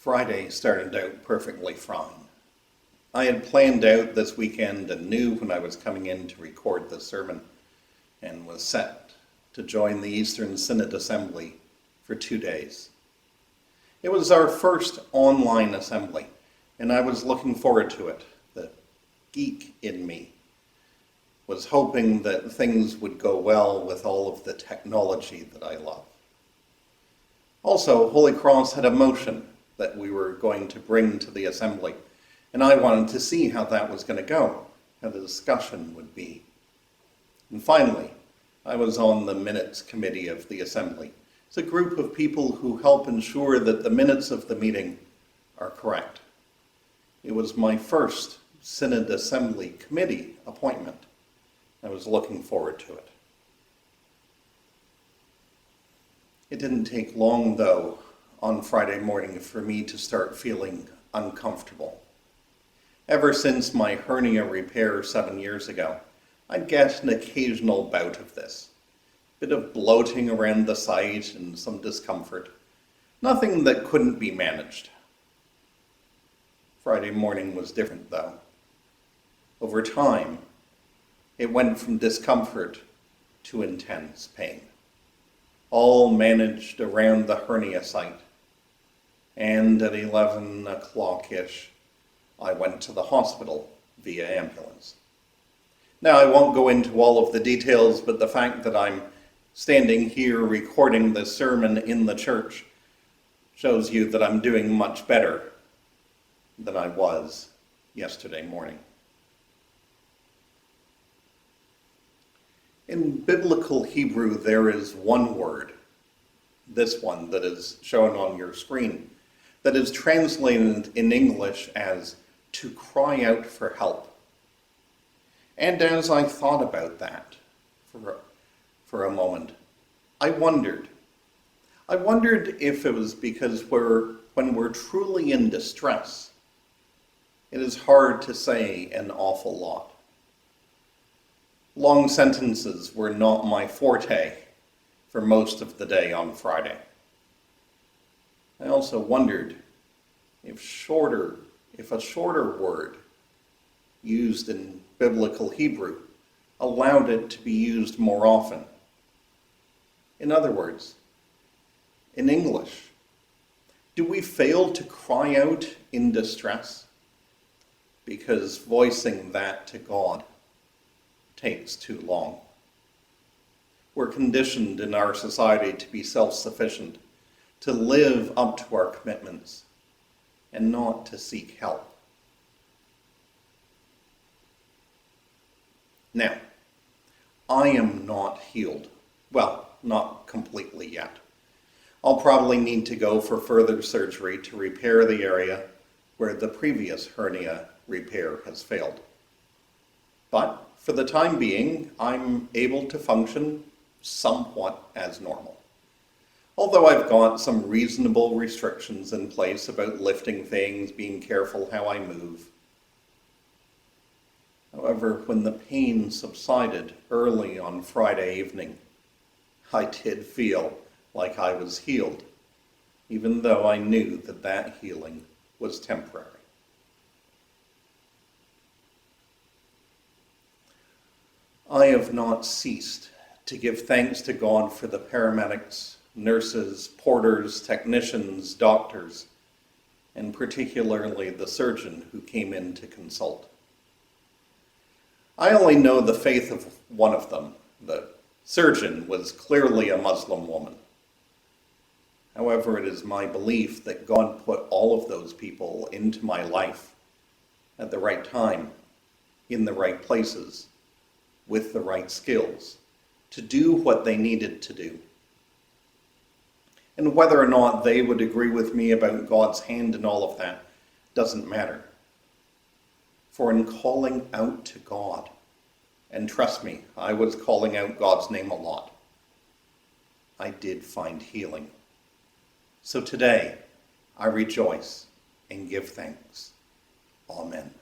Friday started out perfectly fine. I had planned out this weekend and knew when I was coming in to record the sermon and was set to join the Eastern Synod Assembly for 2 days. It was our first online assembly, and I was looking forward to it. The geek in me was hoping that things would go well with all of the technology that I love. Also, Holy Cross had a motion that we were going to bring to the assembly, and I wanted to see how that was going to go, how the discussion would be. And finally, I was on the minutes committee of the assembly. It's a group of people who help ensure that the minutes of the meeting are correct. It was my first Synod Assembly committee appointment. I was looking forward to it. It didn't take long, though, on Friday morning for me to start feeling uncomfortable. Ever since my hernia repair 7 years ago, I'd get an occasional bout of this. A bit of bloating around the site and some discomfort. Nothing that couldn't be managed. Friday morning was different, though. Over time, it went from discomfort to intense pain. All managed around the hernia site. And at 11 o'clock-ish, I went to the hospital via ambulance. Now, I won't go into all of the details, but the fact that I'm standing here recording this sermon in the church shows you that I'm doing much better than I was yesterday morning. In biblical Hebrew, there is one word, this one that is shown on your screen, that is translated in English as to cry out for help. And as I thought about that for a moment, I wondered if it was because when we're truly in distress, it is hard to say an awful lot. Long sentences were not my forte for most of the day on Friday. I also wondered if a shorter word used in biblical Hebrew allowed it to be used more often. In other words, in English, do we fail to cry out in distress because voicing that to God takes too long? We're conditioned in our society to be self-sufficient, to live up to our commitments, and not to seek help. Now, I am not healed. Well, not completely yet. I'll probably need to go for further surgery to repair the area where the previous hernia repair has failed. But for the time being, I'm able to function somewhat as normal. Although I've got some reasonable restrictions in place about lifting things, being careful how I move. However, when the pain subsided early on Friday evening, I did feel like I was healed, even though I knew that healing was temporary. I have not ceased to give thanks to God for the paramedics, nurses, porters, technicians, doctors, and particularly the surgeon who came in to consult. I only know the faith of one of them. The surgeon was clearly a Muslim woman. However, it is my belief that God put all of those people into my life at the right time, in the right places, with the right skills, to do what they needed to do. And whether or not they would agree with me about God's hand and all of that doesn't matter. For in calling out to God, and trust me, I was calling out God's name a lot, I did find healing. So today, I rejoice and give thanks. Amen.